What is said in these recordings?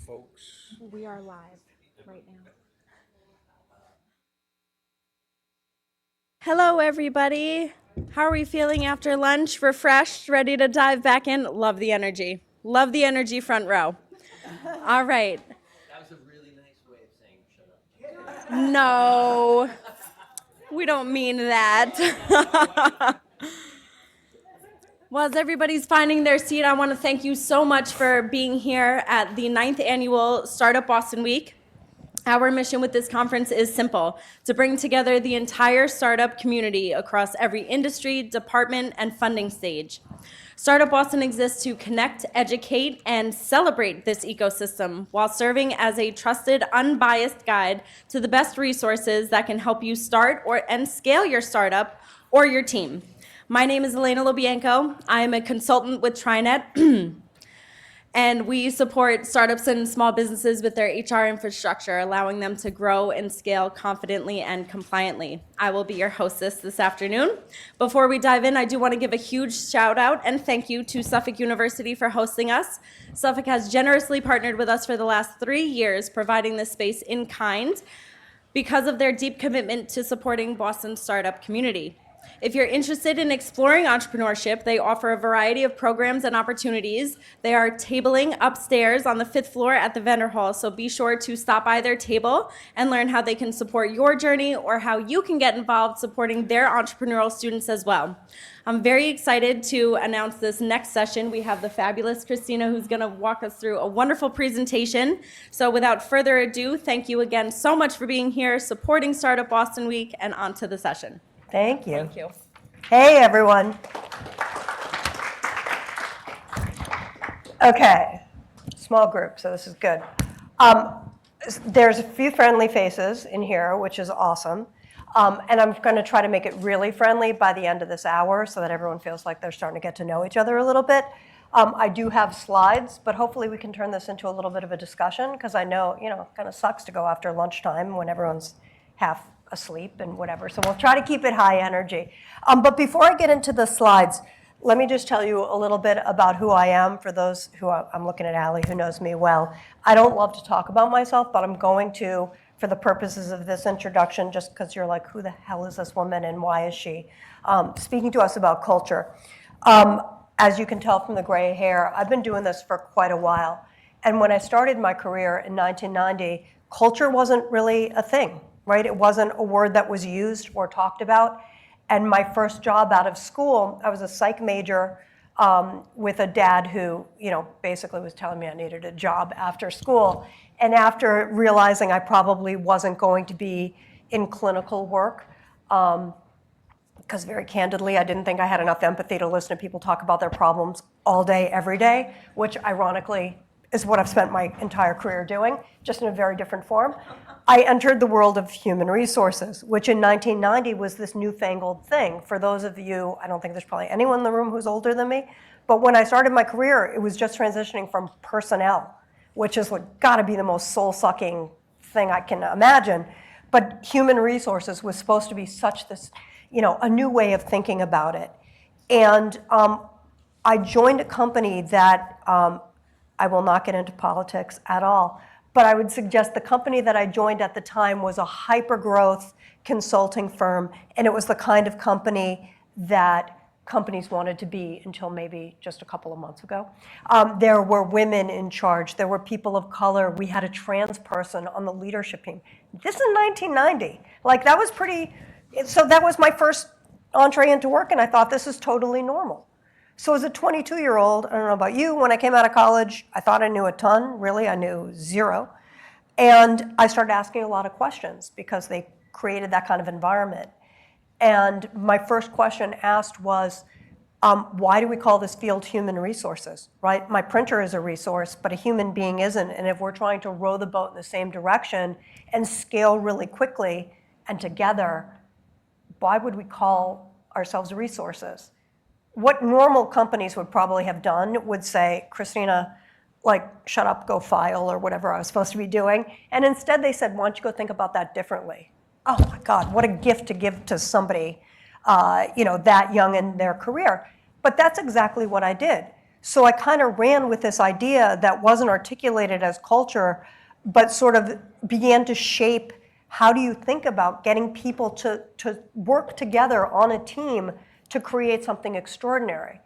folks. We are live right now. Hello, everybody. How are we feeling after lunch? Refreshed, ready to dive back in? Love the energy. Love the energy front row. All right. That was a really nice way of saying shut up. No, we don't mean that. Well, as everybody's finding their seat, I want to thank you so much for being here at the 9th annual Startup Boston Week. Our mission with this conference is simple: to bring together the entire startup community across every industry, department, and funding stage. Startup Boston exists to connect, educate, and celebrate this ecosystem while serving as a trusted, unbiased guide to the best resources that can help you start and scale your startup or your team. My name is Elena Lobianco. I am a consultant with TriNet. And we support startups and small businesses with their HR infrastructure, allowing them to grow and scale confidently and compliantly. I will be your hostess this afternoon. Before we dive in, I do want to give a huge shout out and thank you to Suffolk University for hosting us. Suffolk has generously partnered with us for the last 3 years, providing this space in kind because of their deep commitment to supporting Boston's startup community. If you're interested in exploring entrepreneurship, they offer a variety of programs and opportunities. They are tabling upstairs on the 5th floor at the vendor hall, so be sure to stop by their table and learn how they can support your journey or how you can get involved supporting their entrepreneurial students as well. I'm very excited to announce this next session. We have the fabulous Christina, who's going to walk us through a wonderful presentation. So without further ado, thank you again so much for being here, supporting Startup Boston Week, and on to the session. Thank you. Thank you. Hey, everyone. Okay, small group, so this is good. There's a few friendly faces in here, which is awesome. And I'm going to try to make it really friendly by the end of this hour so that everyone feels like they're starting to get to know each other a little bit. I do have slides, but hopefully we can turn this into a little bit of a discussion, because I know, it kind of sucks to go after lunchtime when everyone's half asleep and whatever. So we'll try to keep it high energy. But before I get into the slides, let me just tell you a little bit about who I am for those who I'm looking at Allie, who knows me well. I don't love to talk about myself, but I'm going to, for the purposes of this introduction, just because you're like, who the hell is this woman and why is she speaking to us about culture. As you can tell from the gray hair, I've been doing this for quite a while. And when I started my career in 1990, culture wasn't really a thing. Right? It wasn't a word that was used or talked about. And my first job out of school, I was a psych major with a dad who, basically was telling me I needed a job after school. And after realizing I probably wasn't going to be in clinical work, because very candidly, I didn't think I had enough empathy to listen to people talk about their problems all day, every day, which ironically is what I've spent my entire career doing, just in a very different form. I entered the world of human resources, which in 1990 was this newfangled thing. For those of you, I don't think there's probably anyone in the room who's older than me, but when I started my career, it was just transitioning from personnel, which is got to be the most soul-sucking thing I can imagine. But human resources was supposed to be such this, a new way of thinking about it. And I joined a company that, I will not get into politics at all, but I would suggest the company that I joined at the time was a hyper-growth consulting firm, and it was the kind of company that companies wanted to be until maybe just a couple of months ago. There were women in charge. There were people of color. We had a trans person on the leadership team. This is 1990. That was pretty, so that was my first entree into work, and I thought this is totally normal. So as a 22-year-old, I don't know about you, when I came out of college, I thought I knew a ton. Really, I knew zero. And I started asking a lot of questions because they created that kind of environment. And my first question asked was, why do we call this field human resources, right? My printer is a resource, but a human being isn't. And if we're trying to row the boat in the same direction and scale really quickly and together, why would we call ourselves resources? What normal companies would probably have done would say, Christina, shut up, go file, or whatever I was supposed to be doing. And instead they said, why don't you go think about that differently? Oh my God, what a gift to give to somebody that young in their career. But that's exactly what I did. So I kind of ran with this idea that wasn't articulated as culture, but sort of began to shape how do you think about getting people to work together on a team to create something extraordinary.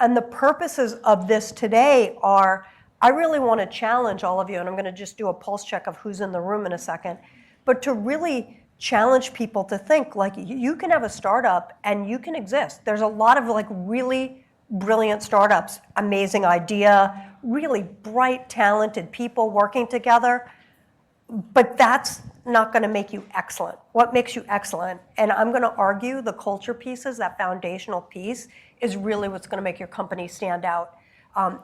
And the purposes of this today are, I really want to challenge all of you, and I'm going to just do a pulse check of who's in the room in a second, but to really challenge people to think, like, you can have a startup and you can exist. There's a lot of like really brilliant startups, amazing idea, really bright, talented people working together, but that's not going to make you excellent. What makes you excellent? And I'm going to argue the culture pieces, that foundational piece, is really what's going to make your company stand out.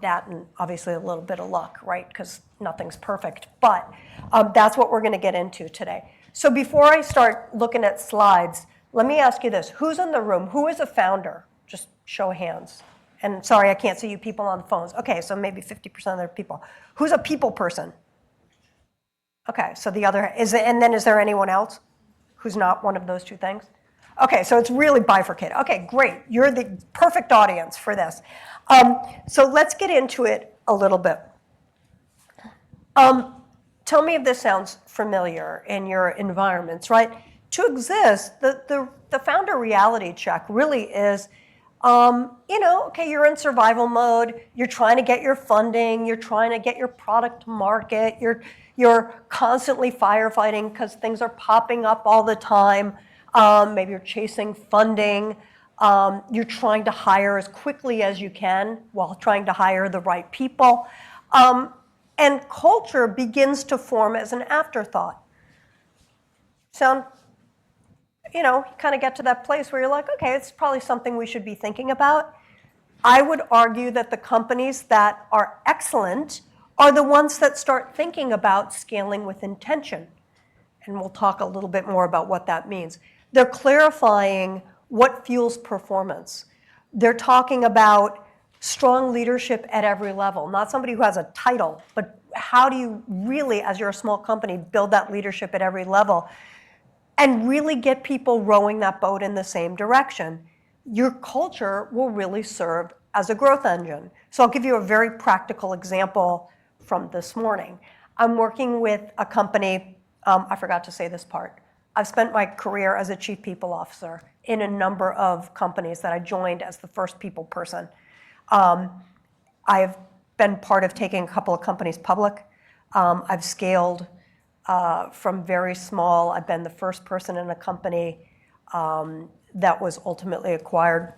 That and obviously a little bit of luck, right? Because nothing's perfect. But that's what we're going to get into today. So before I start looking at slides, let me ask you this. Who's in the room? Who is a founder? Just show of hands. And sorry, I can't see you people on the phones. Okay, so maybe 50% of the people. Who's a people person? Okay, so the other, and then is there anyone else who's not one of those two things? Okay, so it's really bifurcated. Okay, great. You're the perfect audience for this. So let's get into it a little bit. Tell me if this sounds familiar in your environments, right? To exist, the founder reality check really is, okay, you're in survival mode, you're trying to get your funding, you're trying to get your product to market, you're constantly firefighting because things are popping up all the time. Maybe you're chasing funding. You're trying to hire as quickly as you can while trying to hire the right people. And culture begins to form as an afterthought. You kind of get to that place where you're like, okay, it's probably something we should be thinking about. I would argue that the companies that are excellent are the ones that start thinking about scaling with intention. And we'll talk a little bit more about what that means. They're clarifying what fuels performance. They're talking about strong leadership at every level, not somebody who has a title, but how do you really, as you're a small company, build that leadership at every level and really get people rowing that boat in the same direction. Your culture will really serve as a growth engine. So I'll give you a very practical example from this morning. I'm working with a company, I forgot to say this part. I've spent my career as a chief people officer in a number of companies that I joined as the first people person. I've been part of taking a couple of companies public. I've scaled from very small. I've been the first person in a company that was ultimately acquired.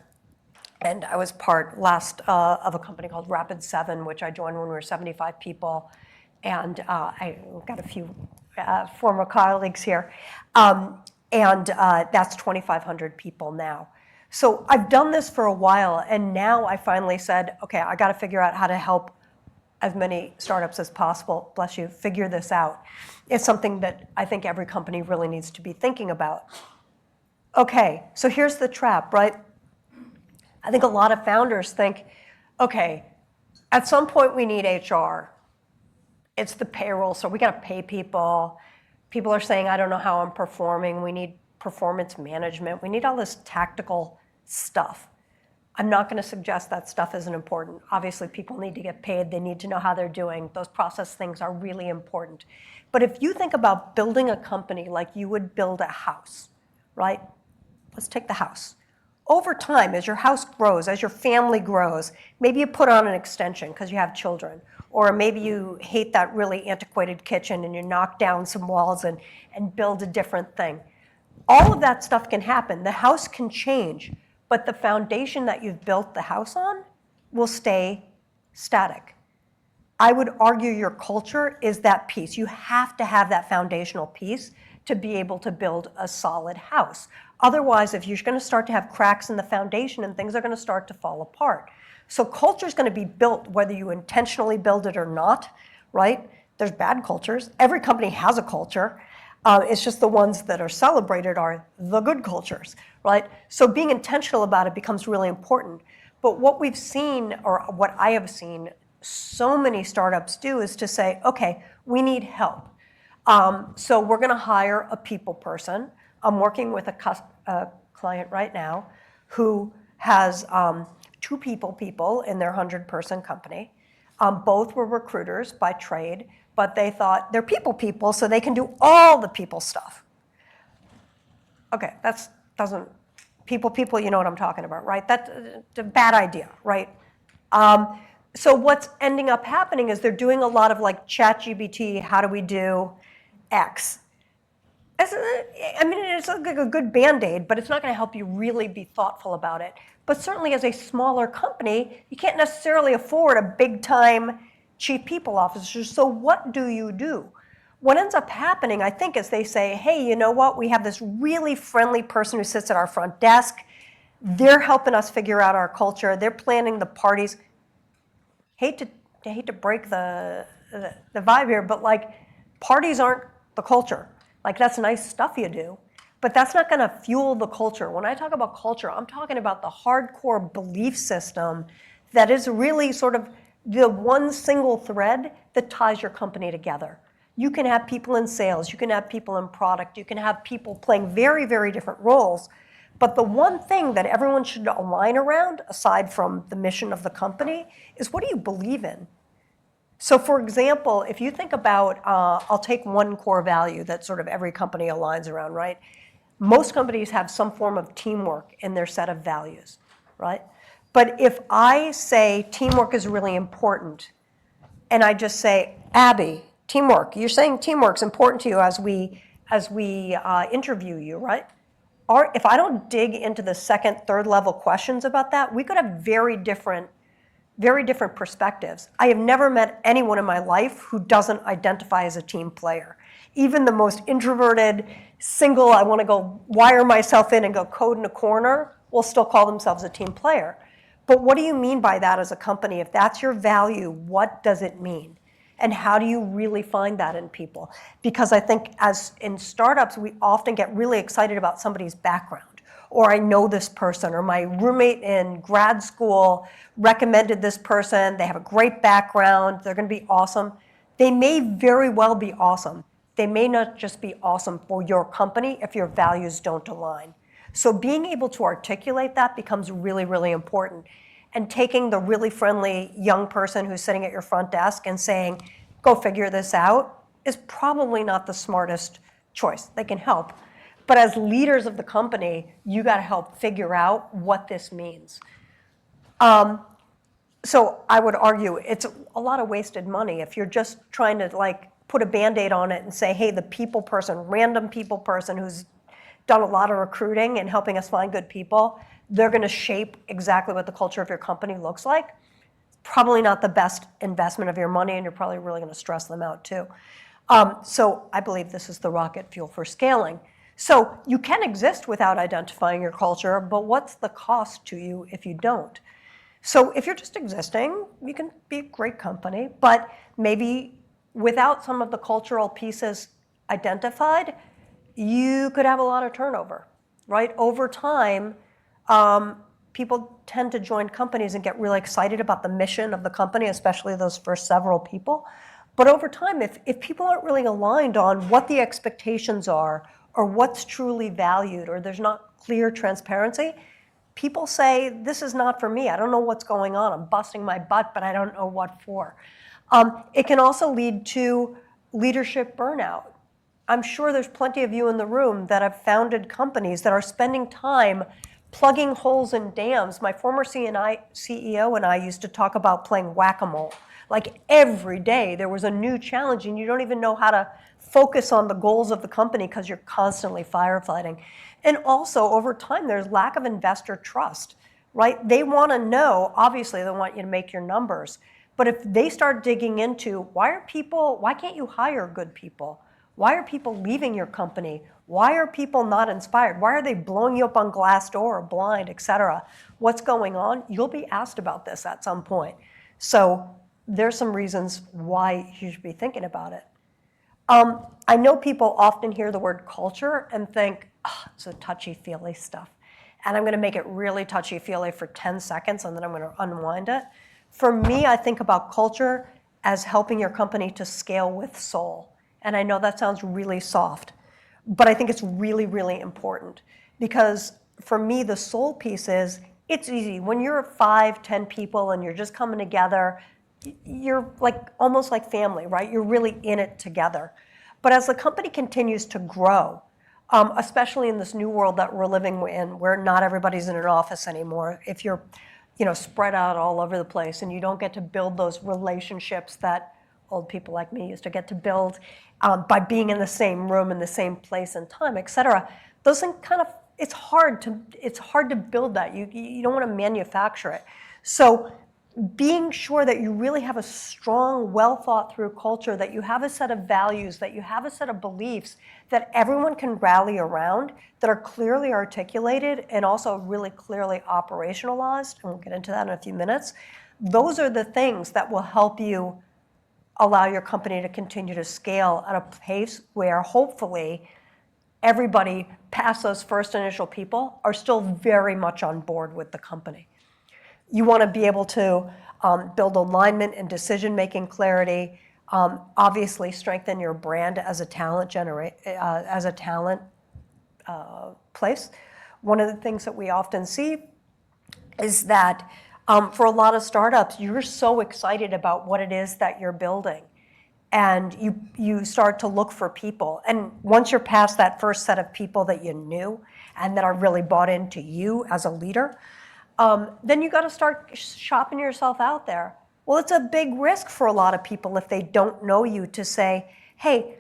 And I was part last of a company called Rapid7, which I joined when we were 75 people. And I got a few former colleagues here. And that's 2,500 people now. So I've done this for a while, and now I finally said, okay, I got to figure out how to help as many startups as possible, bless you, figure this out. It's something that I think every company really needs to be thinking about. Okay, so here's the trap, right? I think a lot of founders think, okay, at some point we need HR. It's the payroll, so we got to pay people. People are saying, I don't know how I'm performing. We need performance management. We need all this tactical stuff. I'm not going to suggest that stuff isn't important. Obviously, people need to get paid. They need to know how they're doing. Those process things are really important. But if you think about building a company like you would build a house, right? Let's take the house. Over time, as your house grows, as your family grows, maybe you put on an extension because you have children. Or maybe you hate that really antiquated kitchen and you knock down some walls and build a different thing. All of that stuff can happen. The house can change, but the foundation that you've built the house on will stay static. I would argue your culture is that piece. You have to have that foundational piece to be able to build a solid house. Otherwise, if you're going to start to have cracks in the foundation and things are going to start to fall apart. So culture is going to be built whether you intentionally build it or not, right? There's bad cultures. Every company has a culture. It's just the ones that are celebrated are the good cultures, right? So being intentional about it becomes really important. But what we've seen, or what I have seen so many startups do, is to say, okay, we need help. So we're going to hire a people person. I'm working with a client right now who has two people in their 100-person company. Both were recruiters by trade, but they thought they're people, so they can do all the people stuff. Okay, that's doesn't, people, you know what I'm talking about, right? That's a bad idea, right? So what's ending up happening is they're doing a lot of like ChatGPT, how do we do X? I mean, it's like a good Band-Aid, but it's not going to help you really be thoughtful about it. But certainly as a smaller company, you can't necessarily afford a big-time chief people officer. So what do you do? What ends up happening, I think, is they say, hey, you know what? We have this really friendly person who sits at our front desk. They're helping us figure out our culture. They're planning the parties. Hate to break the vibe here, but like parties aren't the culture. Like that's nice stuff you do, but that's not going to fuel the culture. When I talk about culture, I'm talking about the hardcore belief system that is really sort of the one single thread that ties your company together. You can have people in sales, you can have people in product, you can have people playing very, very different roles. But the one thing that everyone should align around, aside from the mission of the company, is what do you believe in? So for example, if you think about, I'll take one core value that sort of every company aligns around, right? Most companies have some form of teamwork in their set of values, right? But if I say teamwork is really important, and I just say, Abby, teamwork, you're saying teamwork's important to you as we interview you, right? Or if I don't dig into the second, third level questions about that, we could have very different perspectives. I have never met anyone in my life who doesn't identify as a team player. Even the most introverted, single, I want to go wire myself in and go code in a corner, will still call themselves a team player. But what do you mean by that as a company? If that's your value, what does it mean? And how do you really find that in people? Because I think as in startups, we often get really excited about somebody's background. Or I know this person, or my roommate in grad school recommended this person, they have a great background, they're going to be awesome. They may very well be awesome. They may not just be awesome for your company if your values don't align. So being able to articulate that becomes really, really important. And taking the really friendly young person who's sitting at your front desk and saying, go figure this out, is probably not the smartest choice. They can help. But as leaders of the company, you got to help figure out what this means. So I would argue it's a lot of wasted money if you're just trying to like put a Band-Aid on it and say, hey, the people person, random people person who's done a lot of recruiting and helping us find good people, they're going to shape exactly what the culture of your company looks like. Probably not the best investment of your money, and you're probably really going to stress them out too. So I believe this is the rocket fuel for scaling. So you can exist without identifying your culture, but what's the cost to you if you don't? So if you're just existing, you can be a great company, but maybe without some of the cultural pieces identified, you could have a lot of turnover, right? Over time, people tend to join companies and get really excited about the mission of the company, especially those first several people. But over time, if people aren't really aligned on what the expectations are, or what's truly valued, or there's not clear transparency, people say, this is not for me. I don't know what's going on. I'm busting my butt, but I don't know what for. It can also lead to leadership burnout. I'm sure there's plenty of you in the room that have founded companies that are spending time plugging holes in dams. My former CEO and I used to talk about playing whack-a-mole. Like every day there was a new challenge and you don't even know how to focus on the goals of the company because you're constantly firefighting. And also over time there's lack of investor trust, right? They want to know, obviously they want you to make your numbers, but if they start digging into why can't you hire good people? Why are people leaving your company? Why are people not inspired? Why are they blowing you up on Glassdoor or Blind, et cetera? What's going on? You'll be asked about this at some point. So there's some reasons why you should be thinking about it. I know people often hear the word culture and think, oh, it's a touchy-feely stuff. And I'm going to make it really touchy-feely for 10 seconds and then I'm going to unwind it. For me, I think about culture as helping your company to scale with soul. And I know that sounds really soft, but I think it's really, really important. Because for me, the soul piece is It's easy. When you're 5, 10 people and you're just coming together, you're like almost like family, right? You're really in it together. But as the company continues to grow, especially in this new world that we're living in, where not everybody's in an office anymore, if you're, spread out all over the place and you don't get to build those relationships that old people like me used to get to build by being in the same room, in the same place and time, et cetera, those things kind of, it's hard to build that. You don't want to manufacture it. So being sure that you really have a strong, well thought through culture, that you have a set of values, that you have a set of beliefs that everyone can rally around, that are clearly articulated and also really clearly operationalized, and we'll get into that in a few minutes. Those are the things that will help you allow your company to continue to scale at a pace where hopefully everybody past those first initial people are still very much on board with the company. You want to be able to build alignment and decision-making clarity, obviously strengthen your brand as a talent place. One of the things that we often see is that for a lot of startups, you're so excited about what it is that you're building. And you start to look for people. And once you're past that first set of people that you knew and that are really bought into you as a leader, then you got to start shopping yourself out there. Well, it's a big risk for a lot of people if they don't know you to say, hey,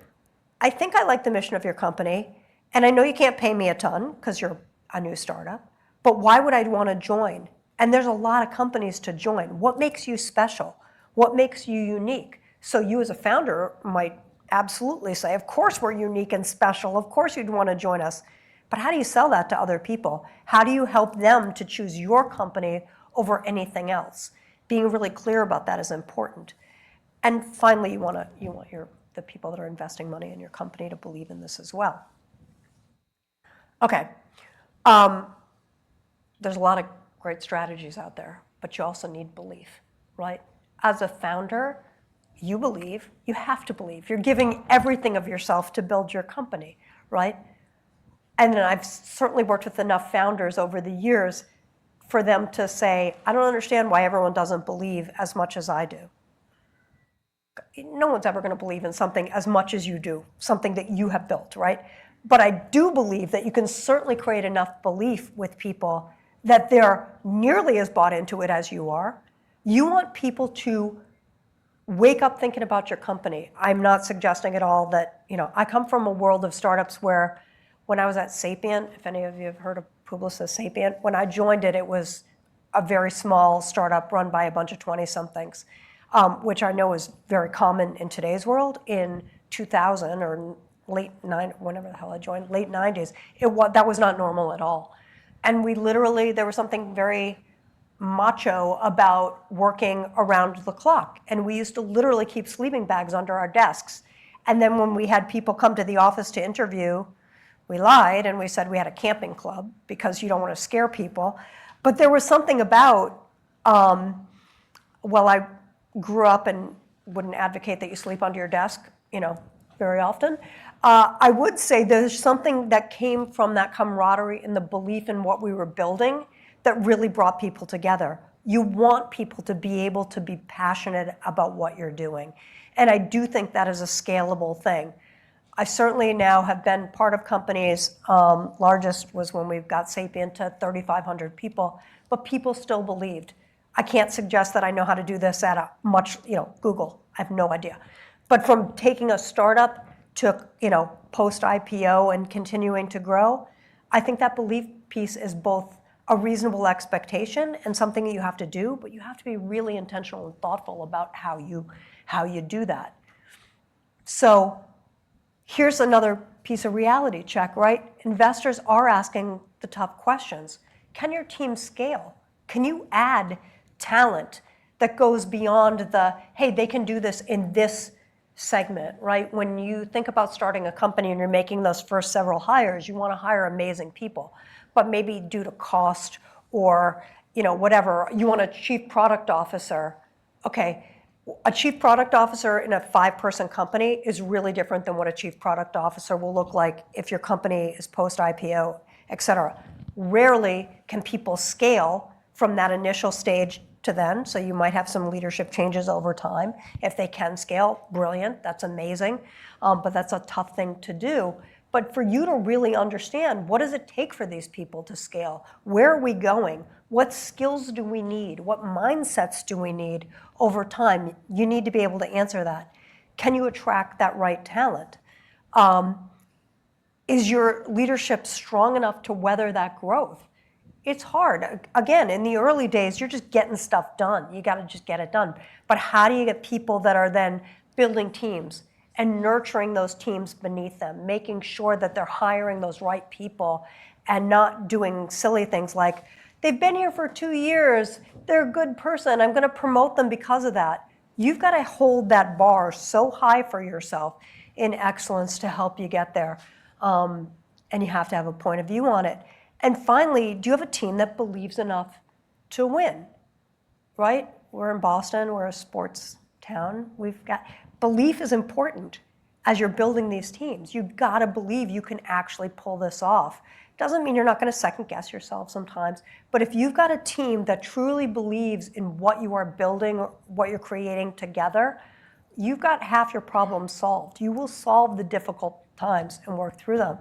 I think I like the mission of your company, and I know you can't pay me a ton because you're a new startup, but why would I want to join? And there's a lot of companies to join. What makes you special? What makes you unique? So you as a founder might absolutely say, of course we're unique and special. Of course you'd want to join us. But how do you sell that to other people? How do you help them to choose your company over anything else? Being really clear about that is important. And finally, you want the people that are investing money in your company to believe in this as well. Okay. There's a lot of great strategies out there, but you also need belief, right? As a founder, you believe, you have to believe. You're giving everything of yourself to build your company, right? And then I've certainly worked with enough founders over the years for them to say, I don't understand why everyone doesn't believe as much as I do. No one's ever going to believe in something as much as you do, something that you have built, right? But I do believe that you can certainly create enough belief with people that they're nearly as bought into it as you are. You want people to wake up thinking about your company. I'm not suggesting at all that, I come from a world of startups where when I was at Sapient, if any of you have heard of Publicis Sapient, when I joined it, it was a very small startup run by a bunch of 20-somethings, which I know is very common in today's world. In 2000 or whenever the hell I joined, late 90s, that was not normal at all. And there was something very macho about working around the clock. And we used to literally keep sleeping bags under our desks. And then when we had people come to the office to interview, we lied and we said we had a camping club because you don't want to scare people. But there was something about, I grew up and wouldn't advocate that you sleep under your desk, very often. I would say there's something that came from that camaraderie and the belief in what we were building that really brought people together. You want people to be able to be passionate about what you're doing. And I do think that is a scalable thing. I certainly now have been part of companies, largest was when we got Sapient to 3,500 people, but people still believed. I can't suggest that I know how to do this at a much, Google, I have no idea. But from taking a startup to, post-IPO and continuing to grow, I think that belief piece is both a reasonable expectation and something that you have to do, but you have to be really intentional and thoughtful about how you do that. So here's another piece of reality check, right? Investors are asking the tough questions. Can your team scale? Can you add talent that goes beyond hey, they can do this in this segment, right? When you think about starting a company and you're making those first several hires, you want to hire amazing people. But maybe due to cost or whatever, you want a chief product officer. Okay, a chief product officer in a 5-person company is really different than what a chief product officer will look like if your company is post-IPO, et cetera. Rarely can people scale from that initial stage to then. So you might have some leadership changes over time. If they can scale, brilliant, that's amazing. But that's a tough thing to do. But for you to really understand, what does it take for these people to scale? Where are we going? What skills do we need? What mindsets do we need over time? You need to be able to answer that. Can you attract that right talent? Is your leadership strong enough to weather that growth? It's hard. Again, in the early days, you're just getting stuff done. You got to just get it done. But how do you get people that are then building teams and nurturing those teams beneath them, making sure that they're hiring those right people and not doing silly things like, they've been here for 2 years, they're a good person, I'm going to promote them because of that. You've got to hold that bar so high for yourself in excellence to help you get there. And you have to have a point of view on it. And finally, do you have a team that believes enough to win? Right? We're in Boston, we're a sports town. Belief is important as you're building these teams. You've got to believe you can actually pull this off. Doesn't mean you're not going to second guess yourself sometimes, but if you've got a team that truly believes in what you are building, or what you're creating together, you've got half your problems solved. You will solve the difficult times and work through them.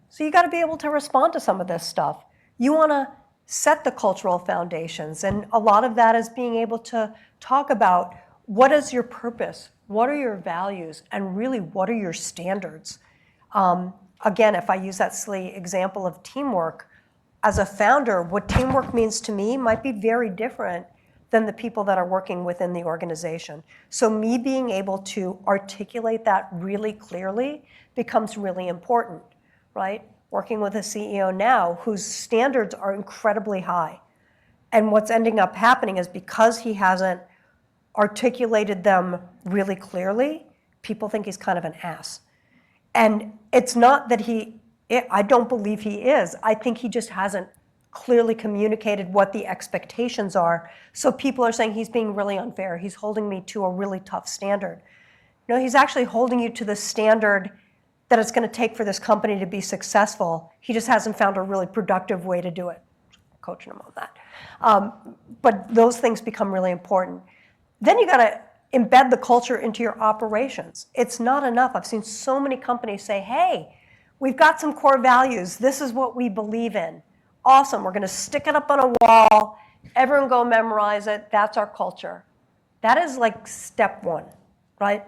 So you got to be able to respond to some of this stuff. You want to set the cultural foundations, and a lot of that is being able to talk about what is your purpose, what are your values, and really what are your standards. Again, if I use that silly example of teamwork, as a founder, what teamwork means to me might be very different than the people that are working within the organization. So me being able to articulate that really clearly becomes really important, right? Working with a CEO now whose standards are incredibly high. And what's ending up happening is because he hasn't articulated them really clearly, people think he's kind of an ass. And it's not that I don't believe he is. I think he just hasn't clearly communicated what the expectations are. So people are saying he's being really unfair. He's holding me to a really tough standard. No, he's actually holding you to the standard that it's going to take for this company to be successful. He just hasn't found a really productive way to do it. I'm coaching him on that. But those things become really important. Then you got to embed the culture into your operations. It's not enough. I've seen so many companies say, hey, we've got some core values. This is what we believe in. Awesome. We're going to stick it up on a wall. Everyone go memorize it. That's our culture. That is like step one, right?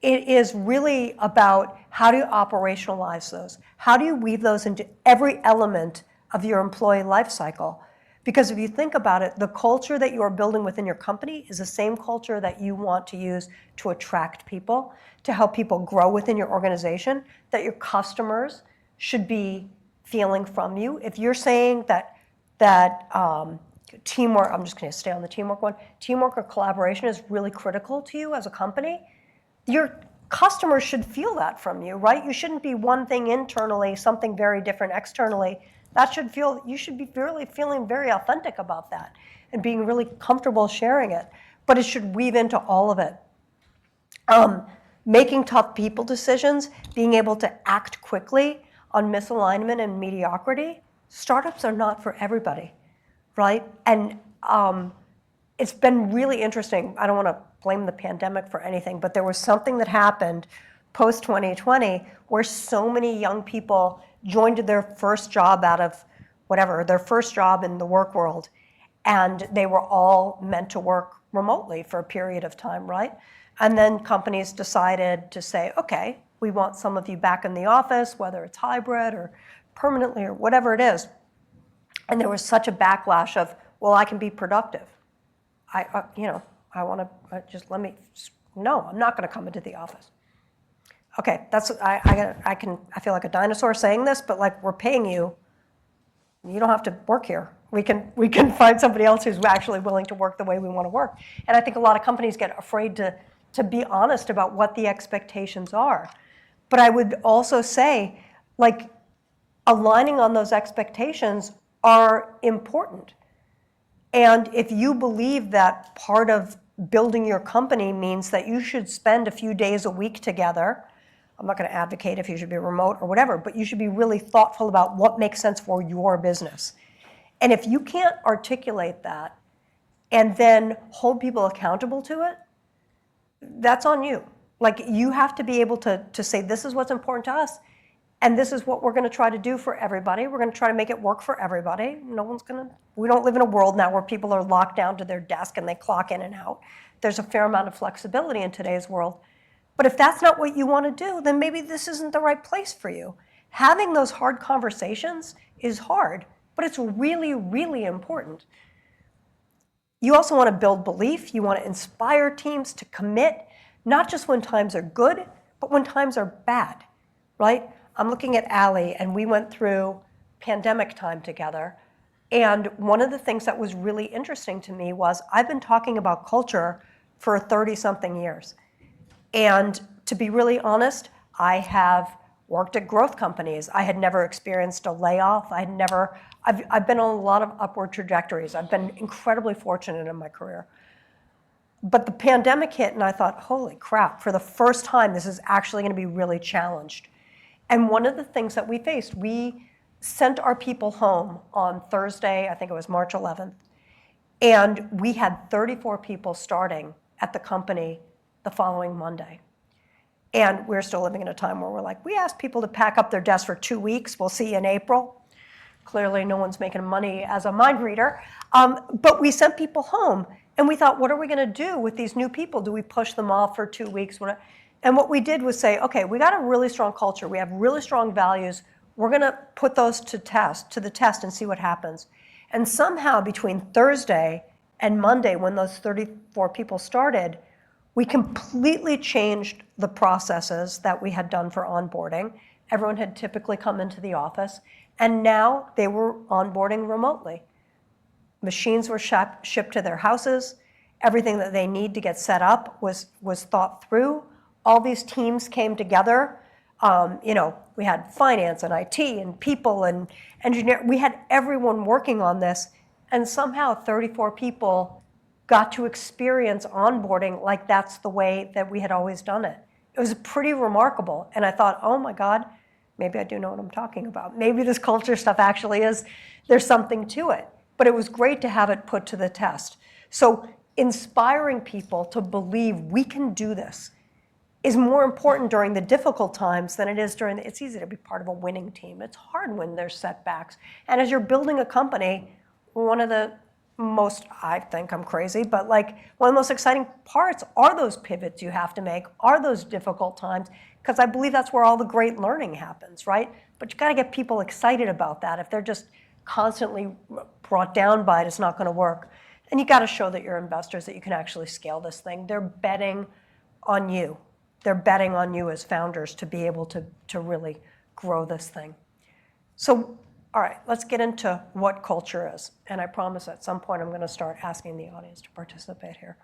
It is really about how do you operationalize those? How do you weave those into every element of your employee life cycle? Because if you think about it, the culture that you are building within your company is the same culture that you want to use to attract people, to help people grow within your organization, that your customers should be feeling from you. If you're saying that teamwork, I'm just going to stay on the teamwork one, teamwork or collaboration is really critical to you as a company, your customers should feel that from you, right? You shouldn't be one thing internally, something very different externally. You should be really feeling very authentic about that and being really comfortable sharing it. But it should weave into all of it. Making tough people decisions, being able to act quickly on misalignment and mediocrity. Startups are not for everybody, right? And it's been really interesting. I don't want to blame the pandemic for anything, but there was something that happened post-2020 where so many young people joined their first job out of whatever, their first job in the work world, and they were all meant to work remotely for a period of time, right? And then companies decided to say, okay, we want some of you back in the office, whether it's hybrid or permanently or whatever it is. And there was such a backlash of, well, I can be productive. I'm not going to come into the office. Okay, I feel like a dinosaur saying this, but like we're paying you. You don't have to work here. We can find somebody else who's actually willing to work the way we want to work. And I think a lot of companies get afraid to be honest about what the expectations are. But I would also say, like, aligning on those expectations are important. And if you believe that part of building your company means that you should spend a few days a week together, I'm not going to advocate if you should be remote or whatever, but you should be really thoughtful about what makes sense for your business. And if you can't articulate that and then hold people accountable to it, that's on you. Like, you have to be able to say, this is what's important to us, and this is what we're going to try to do for everybody. We're going to try to make it work for everybody. We don't live in a world now where people are locked down to their desk and they clock in and out. There's a fair amount of flexibility in today's world. But if that's not what you want to do, then maybe this isn't the right place for you. Having those hard conversations is hard, but it's really, really important. You also want to build belief. You want to inspire teams to commit, not just when times are good, but when times are bad, right? I'm looking at Allie, and we went through pandemic time together. And one of the things that was really interesting to me was I've been talking about culture for 30-something years. And to be really honest, I have worked at growth companies. I had never experienced a layoff. I've been on a lot of upward trajectories. I've been incredibly fortunate in my career. But the pandemic hit, and I thought, holy crap, for the first time, this is actually going to be really challenged. And one of the things that we faced, we sent our people home on Thursday, I think it was March 11th, and we had 34 people starting at the company the following Monday. And we're still living in a time where we're like, we asked people to pack up their desks for 2 weeks. We'll see you in April. Clearly, no one's making money as a mind reader. But we sent people home. And we thought, what are we going to do with these new people? Do we push them off for 2 weeks? And what we did was say, okay, we got a really strong culture. We have really strong values. We're going to put those to the test and see what happens. And somehow between Thursday and Monday, when those 34 people started, we completely changed the processes that we had done for onboarding. Everyone had typically come into the office, and now they were onboarding remotely. Machines were shipped to their houses. Everything that they need to get set up was thought through. All these teams came together. We had finance and IT and people and engineer. We had everyone working on this, and somehow 34 people got to experience onboarding like that's the way that we had always done it. It was pretty remarkable. And I thought, oh my God, maybe I do know what I'm talking about. Maybe this culture stuff actually there's something to it. But it was great to have it put to the test. So inspiring people to believe we can do this is more important during the difficult times than it is it's easy to be part of a winning team. It's hard when there's setbacks. And as you're building a company, one of the most, I think I'm crazy, but like one of the most exciting parts are those pivots you have to make, are those difficult times, because I believe that's where all the great learning happens, right? But you got to get people excited about that. If they're just constantly brought down by it, it's not going to work. And you got to show that your investors that you can actually scale this thing. They're betting on you. They're betting on you as founders to be able to really grow this thing. So, all right, let's get into what culture is. And I promise at some point I'm going to start asking the audience to participate here.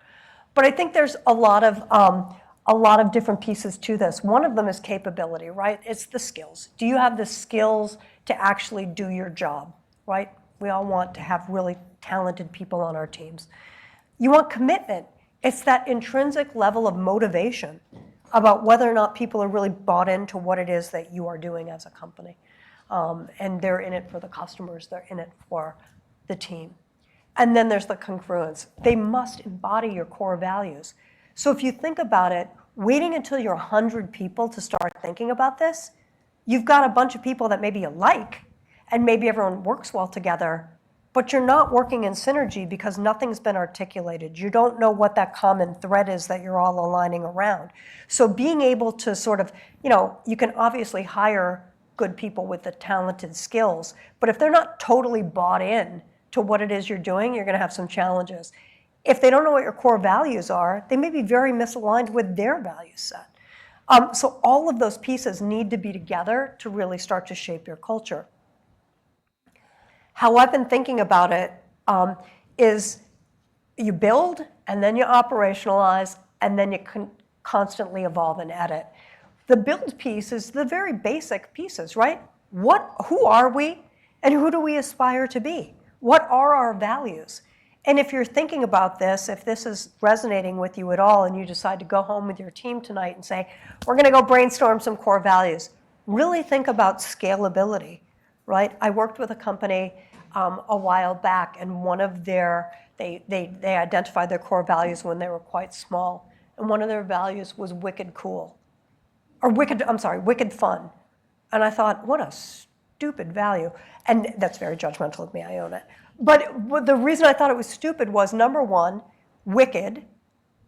But I think there's a lot of different pieces to this. One of them is capability, right? It's the skills. Do you have the skills to actually do your job, right? We all want to have really talented people on our teams. You want commitment. It's that intrinsic level of motivation about whether or not people are really bought into what it is that you are doing as a company. And they're in it for the customers, they're in it for the team. And then there's the congruence. They must embody your core values. So if you think about it, waiting until you're 100 people to start thinking about this, you've got a bunch of people that maybe you like, and maybe everyone works well together, but you're not working in synergy because nothing's been articulated. You don't know what that common thread is that you're all aligning around. So being able to sort of, you can obviously hire good people with the talented skills, but if they're not totally bought in to what it is you're doing, you're going to have some challenges. If they don't know what your core values are, they may be very misaligned with their value set. So all of those pieces need to be together to really start to shape your culture. How I've been thinking about it is you build, and then you operationalize, and then you can constantly evolve and edit. The build piece is the very basic pieces, right? Who are we, and who do we aspire to be? What are our values? And if you're thinking about this, if this is resonating with you at all, and you decide to go home with your team tonight and say, we're going to go brainstorm some core values, really think about scalability, right? I worked with a company a while back, and one of they identified their core values when they were quite small, and one of their values was wicked cool, or wicked fun. And I thought, what a stupid value. And that's very judgmental of me, I own it. But the reason I thought it was stupid was, number one, wicked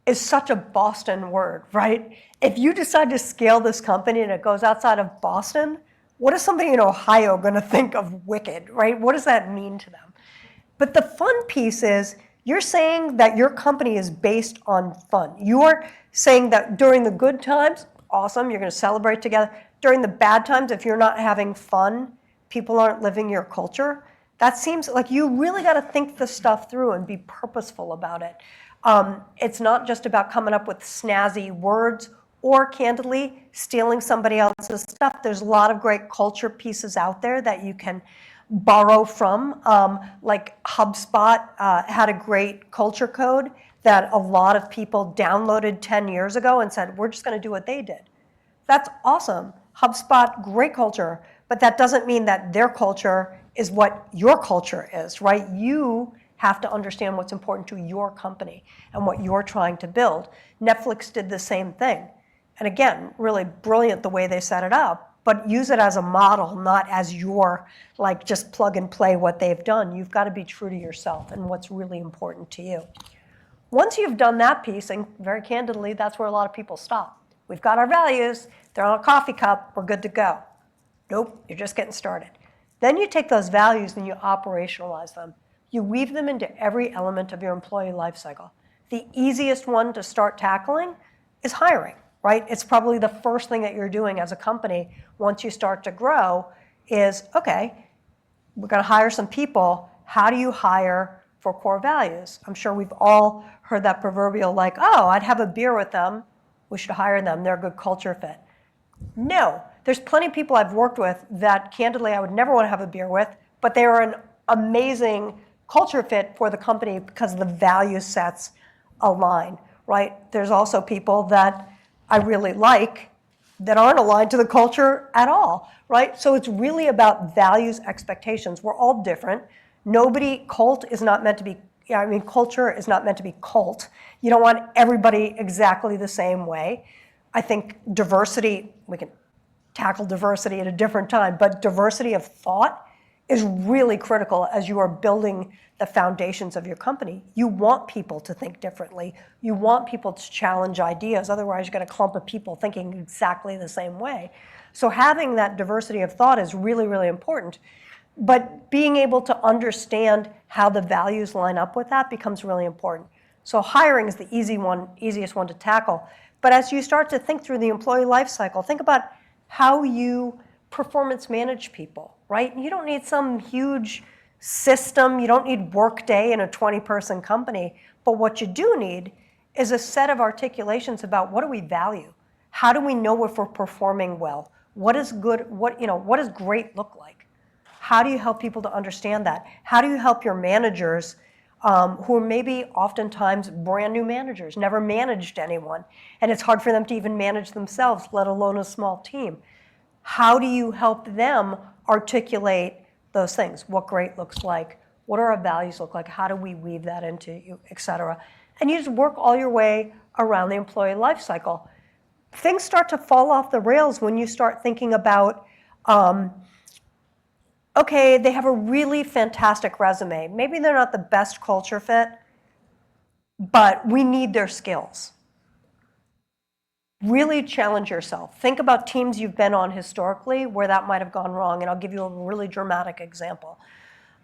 is such a Boston word, right? If you decide to scale this company and it goes outside of Boston, what is somebody in Ohio going to think of wicked, right? What does that mean to them? But the fun piece is, you're saying that your company is based on fun. You're saying that during the good times, awesome, you're going to celebrate together. During the bad times, if you're not having fun, people aren't living your culture. That seems like you really got to think this stuff through and be purposeful about it. It's not just about coming up with snazzy words or, candidly, stealing somebody else's stuff. There's a lot of great culture pieces out there that you can borrow from. Like HubSpot had a great culture code that a lot of people downloaded 10 years ago and said, we're just going to do what they did. That's awesome. HubSpot, great culture. But that doesn't mean that their culture is what your culture is, right? You have to understand what's important to your company and what you're trying to build. Netflix did the same thing. And again, really brilliant the way they set it up, but use it as a model, not as your, like, just plug and play what they've done. You've got to be true to yourself and what's really important to you. Once you've done that piece, and very candidly, that's where a lot of people stop. We've got our values, they're on a coffee cup, we're good to go. Nope, you're just getting started. Then you take those values and you operationalize them. You weave them into every element of your employee lifecycle. The easiest one to start tackling is hiring, right? It's probably the first thing that you're doing as a company once you start to grow is, okay, we're going to hire some people. How do you hire for core values? I'm sure we've all heard that proverbial, like, oh, I'd have a beer with them. We should hire them. They're a good culture fit. No, there's plenty of people I've worked with that, candidly, I would never want to have a beer with, but they are an amazing culture fit for the company because the value sets align, right? There's also people that I really like that aren't aligned to the culture at all, right? So it's really about values, expectations. We're all different. Culture is not meant to be cult. You don't want everybody exactly the same way. I think diversity, we can tackle diversity at a different time, but diversity of thought is really critical as you are building the foundations of your company. You want people to think differently. You want people to challenge ideas. Otherwise, you're going to clump of people thinking exactly the same way. So having that diversity of thought is really, really important. But being able to understand how the values line up with that becomes really important. So hiring is the easiest one to tackle. But as you start to think through the employee life cycle, think about how you performance manage people, right? You don't need some huge system. You don't need Workday in a 20-person company. But what you do need is a set of articulations about what do we value? How do we know if we're performing well? What is good? What does great look like? How do you help people to understand that? How do you help your managers who are maybe oftentimes brand new managers, never managed anyone, and it's hard for them to even manage themselves, let alone a small team? How do you help them articulate those things? What great looks like? What do our values look like? How do we weave that into you, et cetera? And you just work all your way around the employee life cycle. Things start to fall off the rails when you start thinking about, okay, they have a really fantastic resume. Maybe they're not the best culture fit, but we need their skills. Really challenge yourself. Think about teams you've been on historically where that might have gone wrong, and I'll give you a really dramatic example.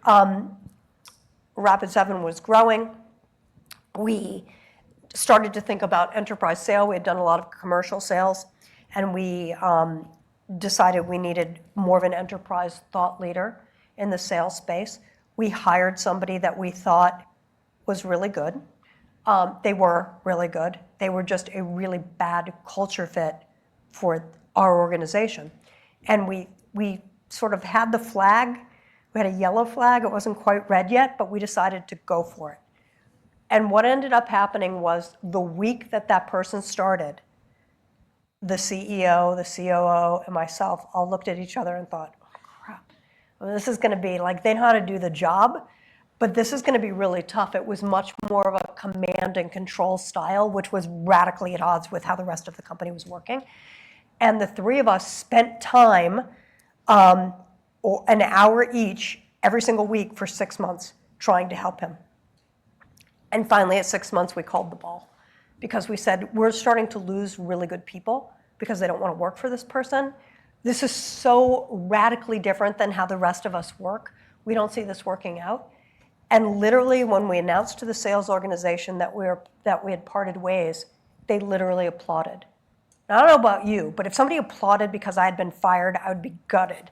Rapid7 was growing. We started to think about enterprise sale. We had done a lot of commercial sales, and we decided we needed more of an enterprise thought leader in the sales space. We hired somebody that we thought was really good. They were really good. They were just a really bad culture fit for our organization. And we sort of had the flag. We had a yellow flag. It wasn't quite red yet, but we decided to go for it. And what ended up happening was the week that that person started, the CEO, the COO, and myself all looked at each other and thought, oh, crap, Well, this is going to be like, they know how to do the job, but this is going to be really tough. It was much more of a command and control style, which was radically at odds with how the rest of the company was working. And the three of us spent time, or an hour each, every single week for 6 months trying to help him. And finally, at 6 months, we called the ball because we said, we're starting to lose really good people because they don't want to work for this person. This is so radically different than how the rest of us work. We don't see this working out. And literally, when we announced to the sales organization that we had parted ways, they literally applauded. Now, I don't know about you, but if somebody applauded because I had been fired, I would be gutted.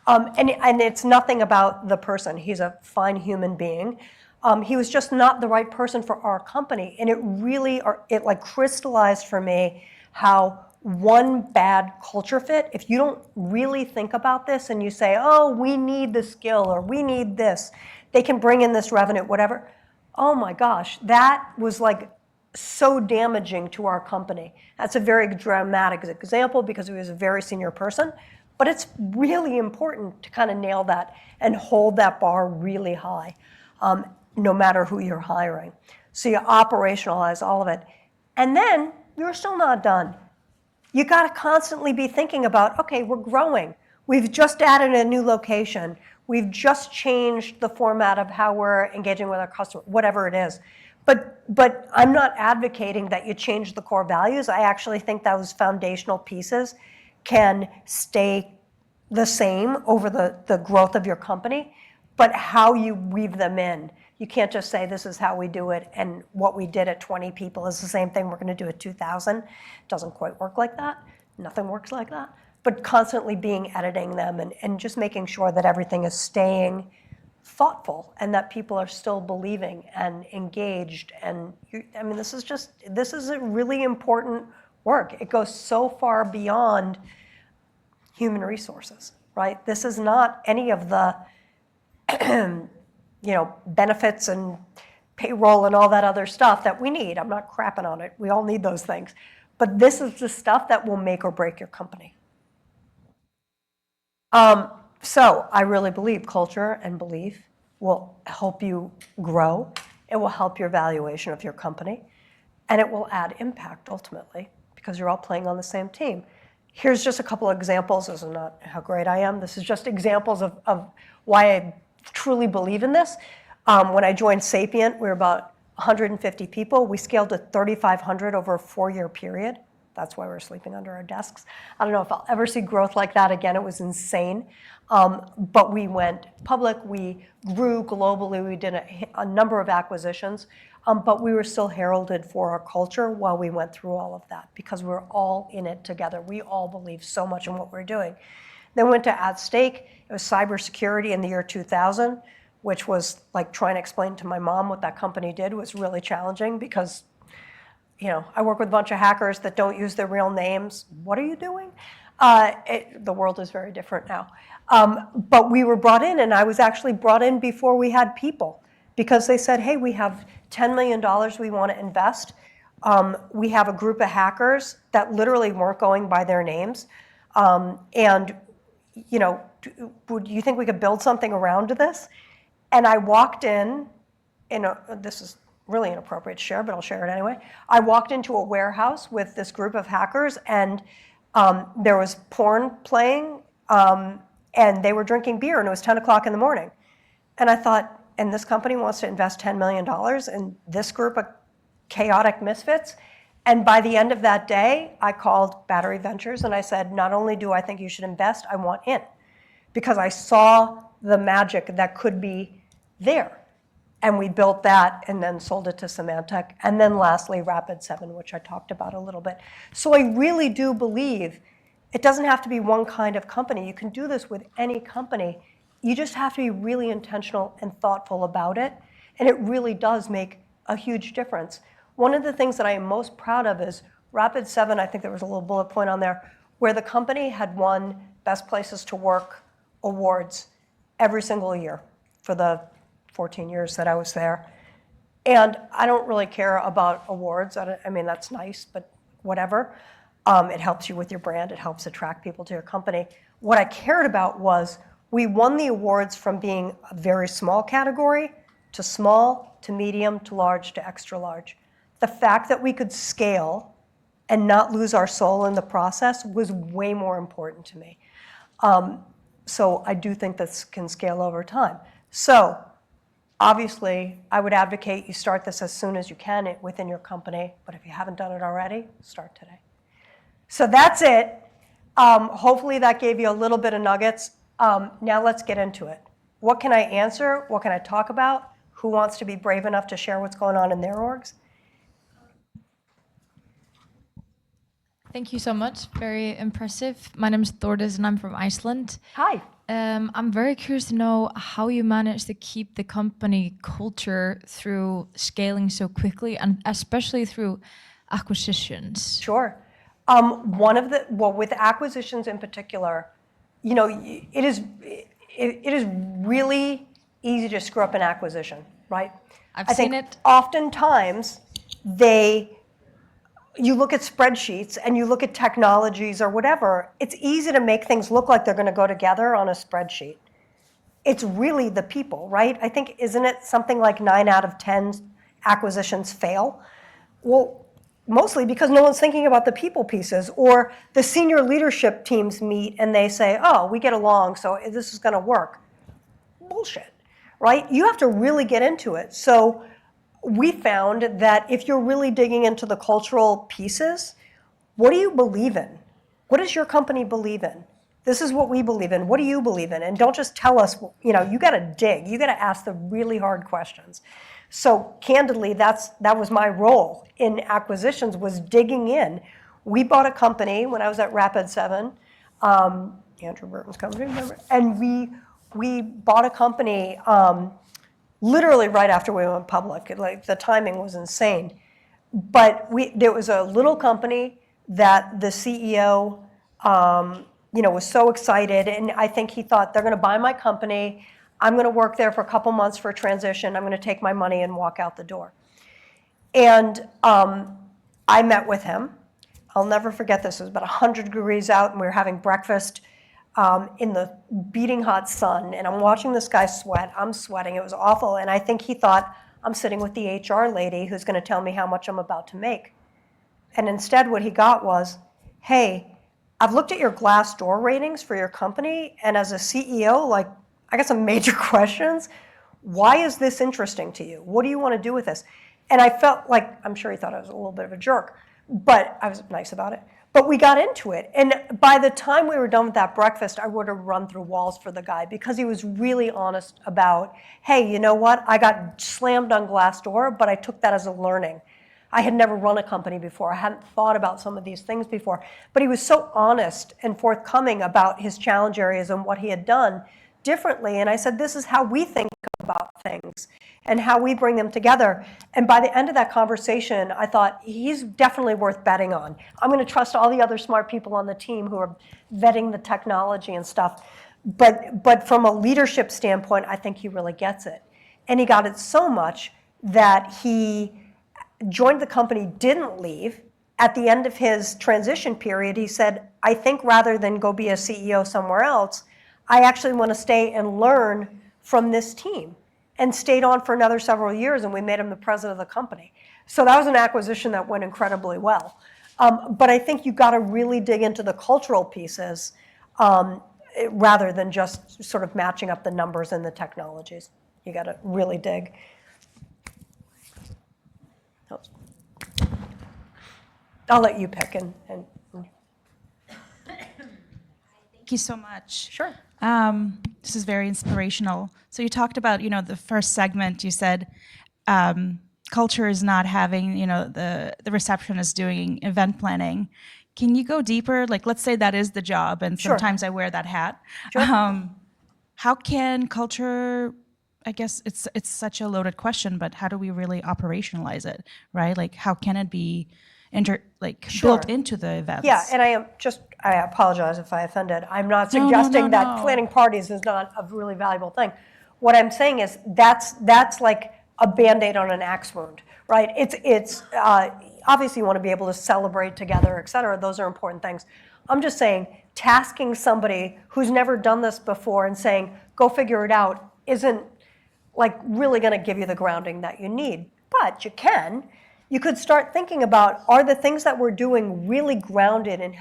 And it's nothing about the person. He's a fine human being. He was just not the right person for our company. And it like crystallized for me how one bad culture fit, if you don't really think about this and you say, oh, we need the skill or we need this, they can bring in this revenue, whatever. Oh my gosh, that was like so damaging to our company. That's a very dramatic example because he was a very senior person, but it's really important to kind of nail that and hold that bar really high, no matter who you're hiring. So you operationalize all of it. And then you're still not done. You got to constantly be thinking about, okay, we're growing. We've just added a new location. We've just changed the format of how we're engaging with our customer, whatever it is. But I'm not advocating that you change the core values. I actually think those foundational pieces can stay the same over the growth of your company, but how you weave them in. You can't just say this is how we do it and what we did at 20 people is the same thing we're going to do at 2,000. It doesn't quite work like that. Nothing works like that. But constantly editing them and just making sure that everything is staying thoughtful and that people are still believing and engaged. And this is a really important work. It goes so far beyond human resources, right? This is not any of the benefits and payroll and all that other stuff that we need. I'm not crapping on it. We all need those things. But this is the stuff that will make or break your company. So I really believe culture and belief will help you grow. It will help your valuation of your company. And it will add impact ultimately because you're all playing on the same team. Here's just a couple of examples. This is not how great I am. This is just examples of why I truly believe in this. When I joined Sapient, we were about 150 people. We scaled to 3,500 over a 4-year period. That's why we're sleeping under our desks. I don't know if I'll ever see growth like that again. It was insane. But we went public. We grew globally. We did a number of acquisitions. But we were still heralded for our culture while we went through all of that because we're all in it together. We all believe so much in what we're doing. Then went to At Stake. It was cybersecurity in the year 2000, which was like trying to explain to my mom what that company did was really challenging because I work with a bunch of hackers that don't use their real names. What are you doing? The world is very different now. But we were brought in, and I was actually brought in before we had people because they said, hey, we have $10 million we want to invest. We have a group of hackers that literally weren't going by their names. And do you think we could build something around this? And I walked in this is really inappropriate to share, but I'll share it anyway. I walked into a warehouse with this group of hackers, and there was porn playing, and they were drinking beer, and it was 10 o'clock in the morning. And I thought, and this company wants to invest $10 million in this group of chaotic misfits? And by the end of that day, I called Battery Ventures, and I said, not only do I think you should invest, I want in. Because I saw the magic that could be there. And we built that and then sold it to Symantec. And then lastly, Rapid7, which I talked about a little bit. So I really do believe it doesn't have to be one kind of company. You can do this with any company. You just have to be really intentional and thoughtful about it. And it really does make a huge difference. One of the things that I am most proud of is Rapid7, I think there was a little bullet point on there, where the company had won Best Places to Work awards every single year for the 14 years that I was there. And I don't really care about awards. I mean, that's nice, but whatever. It helps you with your brand. It helps attract people to your company. What I cared about was We won the awards from being a very small category to small, to medium, to large, to extra large. The fact that we could scale and not lose our soul in the process was way more important to me. So I do think this can scale over time. So obviously, I would advocate you start this as soon as you can within your company, but if you haven't done it already, start today. So that's it. Hopefully that gave you a little bit of nuggets. Now let's get into it. What can I answer? What can I talk about? Who wants to be brave enough to share what's going on in their orgs? Thank you so much. Very impressive. My name is Thordis and I'm from Iceland. Hi. I'm very curious to know how you manage to keep the company culture through scaling so quickly and especially through acquisitions. Sure. With acquisitions in particular, it is really easy to screw up an acquisition, right? I've I think seen it. Oftentimes, you look at spreadsheets and you look at technologies or whatever, it's easy to make things look like they're going to go together on a spreadsheet. It's really the people, right? I think, isn't it something like 9 out of 10 acquisitions fail? Well, mostly because no one's thinking about the people pieces, or the senior leadership teams meet and they say, oh, we get along, so this is going to work. Bullshit, right? You have to really get into it. So we found that if you're really digging into the cultural pieces, what do you believe in? What does your company believe in? This is what we believe in. What do you believe in? And don't just tell us, you got to dig. You got to ask the really hard questions. So candidly, that was my role in acquisitions, was digging in. We bought a company when I was at Rapid7, Andrew Burton's company, remember? And we bought a company literally right after we went public. Like, the timing was insane. But there was a little company that the CEO was so excited, and I think he thought, they're going to buy my company. I'm going to work there for a couple months for a transition. I'm going to take my money and walk out the door. And I met with him. I'll never forget this. It was about 100 degrees out, and we were having breakfast in the beating hot sun. And I'm watching this guy sweat. I'm sweating. It was awful. And I think he thought, I'm sitting with the HR lady who's going to tell me how much I'm about to make. And instead, what he got was, hey, I've looked at your Glassdoor ratings for your company, and as a CEO, I got some major questions. Why is this interesting to you? What do you want to do with this? And I felt like, I'm sure he thought I was a little bit of a jerk, but I was nice about it. But we got into it. And by the time we were done with that breakfast, I would have run through walls for the guy, because he was really honest about, hey, you know what? I got slammed on Glassdoor, but I took that as a learning. I had never run a company before. I hadn't thought about some of these things before. But he was so honest and forthcoming about his challenge areas and what he had done differently. And I said, this is how we think about things and how we bring them together. And by the end of that conversation, I thought, he's definitely worth betting on. I'm going to trust all the other smart people on the team who are vetting the technology and stuff. But from a leadership standpoint, I think he really gets it. And he got it so much that he joined the company, didn't leave. At the end of his transition period, he said, I think rather than go be a CEO somewhere else, I actually want to stay and learn from this team, and stayed on for another several years, and we made him the president of the company. So that was an acquisition that went incredibly well. But I think you got to really dig into the cultural pieces rather than just sort of matching up the numbers and the technologies. You got to really dig. I'll let you pick. Thank you so much. Sure. This is very inspirational. So you talked about, the first segment, you said culture is not having, the receptionist doing event planning. Can you go deeper? Like, let's say that is the job, and Sure. sometimes I wear that hat. Sure. How can culture, I guess it's such a loaded question, but how do we really operationalize it, right? Like, how can it be built into the events? Yeah, and I apologize if I offended. I'm not suggesting that planning parties is not a really valuable thing. What I'm saying is that's like a Band-Aid on an axe wound, right? It's obviously you want to be able to celebrate together, et cetera. Those are important things. I'm just saying, tasking somebody who's never done this before and saying, go figure it out, isn't like really going to give you the grounding that you need. But you could start thinking about, are the things that we're doing really grounded in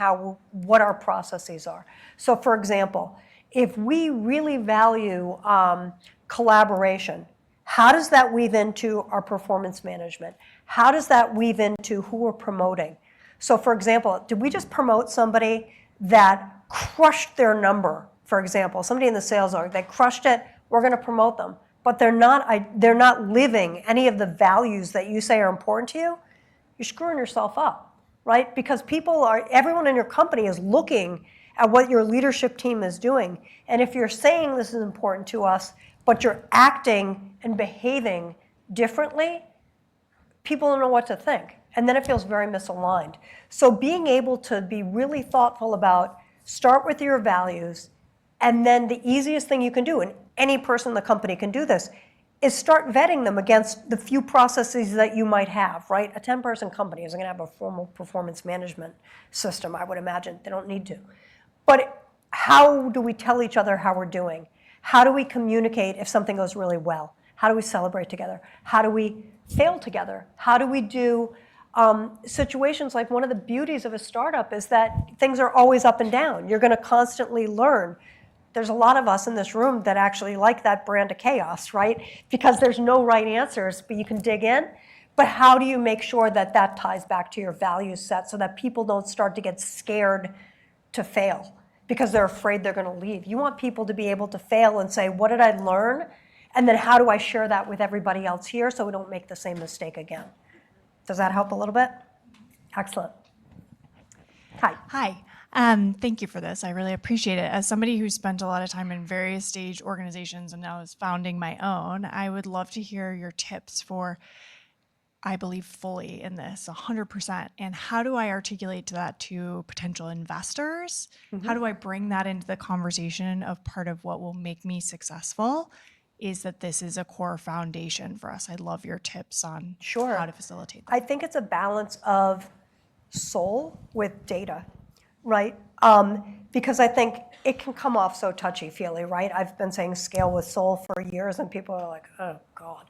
what our processes are? So for example, if we really value collaboration, how does that weave into our performance management? How does that weave into who we're promoting? So for example, did we just promote somebody that crushed their number? For example, somebody in the sales org, they crushed it, we're going to promote them. But they're not living any of the values that you say are important to you, you're screwing yourself up, right? Because everyone in your company is looking at what your leadership team is doing. And if you're saying this is important to us, but you're acting and behaving differently, people don't know what to think. And then it feels very misaligned. So being able to be really thoughtful about, start with your values, and then the easiest thing you can do, and any person in the company can do this, is start vetting them against the few processes that you might have, right? A 10-person company isn't going to have a formal performance management system, I would imagine. They don't need to. But how do we tell each other how we're doing? How do we communicate if something goes really well? How do we celebrate together? How do we fail together? How do we do situations like, one of the beauties of a startup is that things are always up and down. You're going to constantly learn. There's a lot of us in this room that actually like that brand of chaos, right? Because there's no right answers, but you can dig in. But how do you make sure that that ties back to your value set so that people don't start to get scared to fail because they're afraid they're going to leave? You want people to be able to fail and say, what did I learn? And then how do I share that with everybody else here so we don't make the same mistake again? Does that help a little bit? Excellent. Hi. Hi. Thank you for this. I really appreciate it. As somebody who spent a lot of time in various stage organizations and now is founding my own, I would love to hear your tips for, I believe fully in this, 100%. And how do I articulate that to potential investors? Mm-hmm. How do I bring that into the conversation of part of what will make me successful? Is that this is a core foundation for us. I'd love your tips on how to facilitate that. I think it's a balance of soul with data, right? Because I think it can come off so touchy-feely, right? I've been saying scale with soul for years, and people are like, oh, God.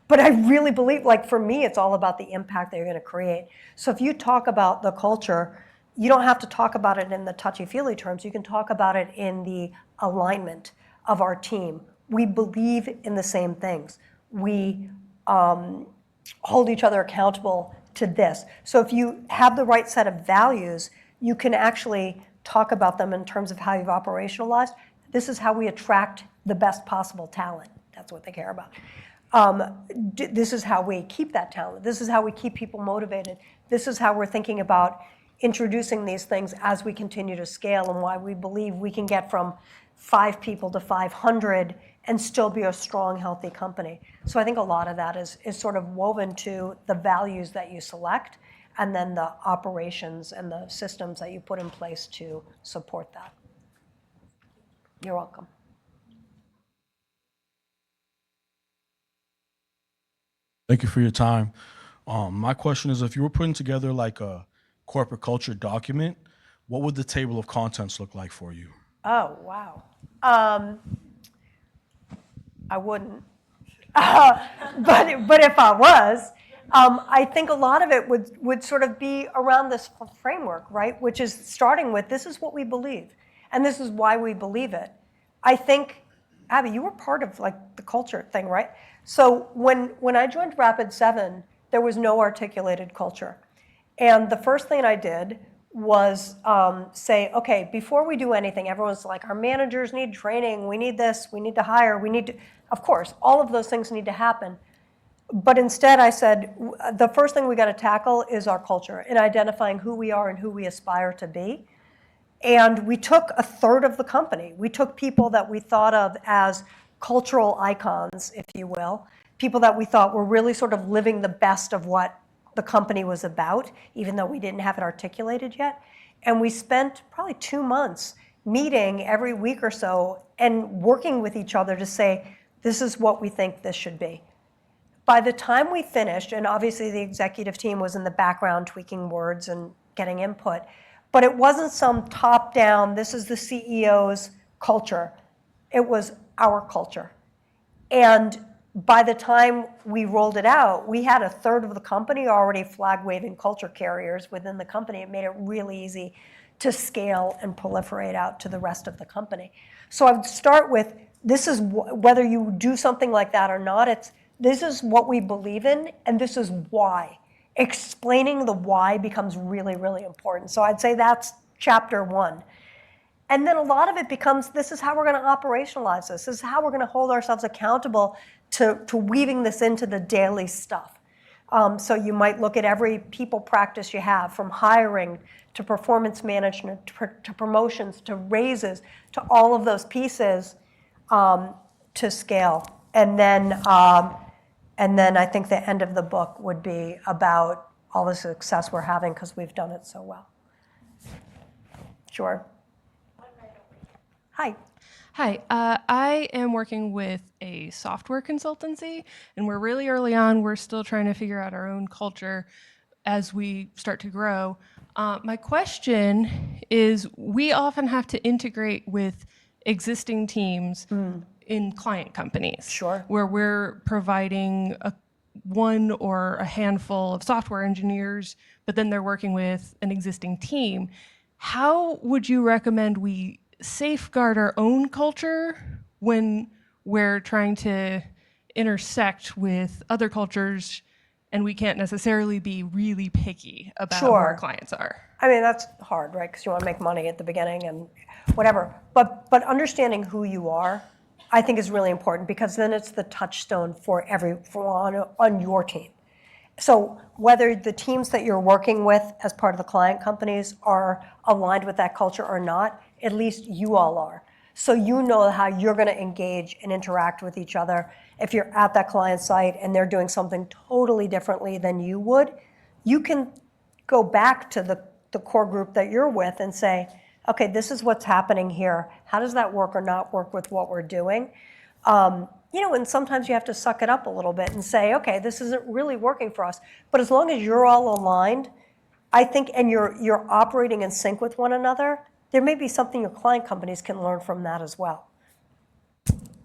But I really believe, like for me, it's all about the impact that you're going to create. So if you talk about the culture, you don't have to talk about it in the touchy-feely terms. You can talk about it in the alignment of our team. We believe in the same things. We hold each other accountable to this. So if you have the right set of values, you can actually talk about them in terms of how you've operationalized. This is how we attract the best possible talent. That's what they care about. This is how we keep that talent. This is how we keep people motivated. This is how we're thinking about introducing these things as we continue to scale, and why we believe we can get from 5 people to 500 and still be a strong, healthy company. So I think a lot of that is sort of woven to the values that you select, and then the operations and the systems that you put in place to support that. You're welcome. Thank you for your time. My question is, if you were putting together like a corporate culture document, what would the table of contents look like for you? Oh, wow. I wouldn't. But if I was, I think a lot of it would sort of be around this framework, right? Which is starting with, this is what we believe, and this is why we believe it. I think, Abby, you were part of like the culture thing, right? So when I joined Rapid7, there was no articulated culture. And the first thing I did was say, okay, before we do anything, everyone's like, our managers need training, we need this, we need to hire, we need to, of course, all of those things need to happen. But instead I said, the first thing we got to tackle is our culture and identifying who we are and who we aspire to be. And we took a third of the company. We took people that we thought of as cultural icons, if you will, people that we thought were really sort of living the best of what the company was about, even though we didn't have it articulated yet. And we spent probably 2 months meeting every week or so and working with each other to say, this is what we think this should be. By the time we finished, and obviously the executive team was in the background tweaking words and getting input, But it wasn't some top-down, this is the CEO's culture. It was our culture. And by the time we rolled it out, we had a third of the company already flag-waving culture carriers within the company. It made it really easy to scale and proliferate out to the rest of the company. So I would start with, this is whether you do something like that or not, this is what we believe in, and this is why. Explaining the why becomes really, really important. So I'd say that's chapter 1. And then a lot of it becomes, this is how we're going to operationalize this. This is how we're going to hold ourselves accountable to weaving this into the daily stuff. So you might look at every people practice you have, from hiring to performance management to promotions to raises to all of those pieces to scale. And then I think the end of the book would be about all the success we're having because we've done it so well. Sure. Hi. Hi, I am working with a software consultancy, and we're really early on. We're still trying to figure out our own culture as we start to grow. My question is, we often have to integrate with existing teams in client companies. Sure. Where we're providing one or a handful of software engineers, but then they're working with an existing team. How would you recommend we safeguard our own culture when we're trying to intersect with other cultures and we can't necessarily be really picky about who our clients are? I mean, that's hard, right? Because you want to make money at the beginning and whatever. But understanding who you are, I think, is really important, because then it's the touchstone for everyone on your team. So whether the teams that you're working with as part of the client companies are aligned with that culture or not, at least you all are. So you know how you're going to engage and interact with each other. If you're at that client site and they're doing something totally differently than you would, you can go back to the core group that you're with and say, okay, this is what's happening here. How does that work or not work with what we're doing? And sometimes you have to suck it up a little bit and say, okay, this isn't really working for us. But as long as you're all aligned, I think, and you're operating in sync with one another, there may be something your client companies can learn from that as well.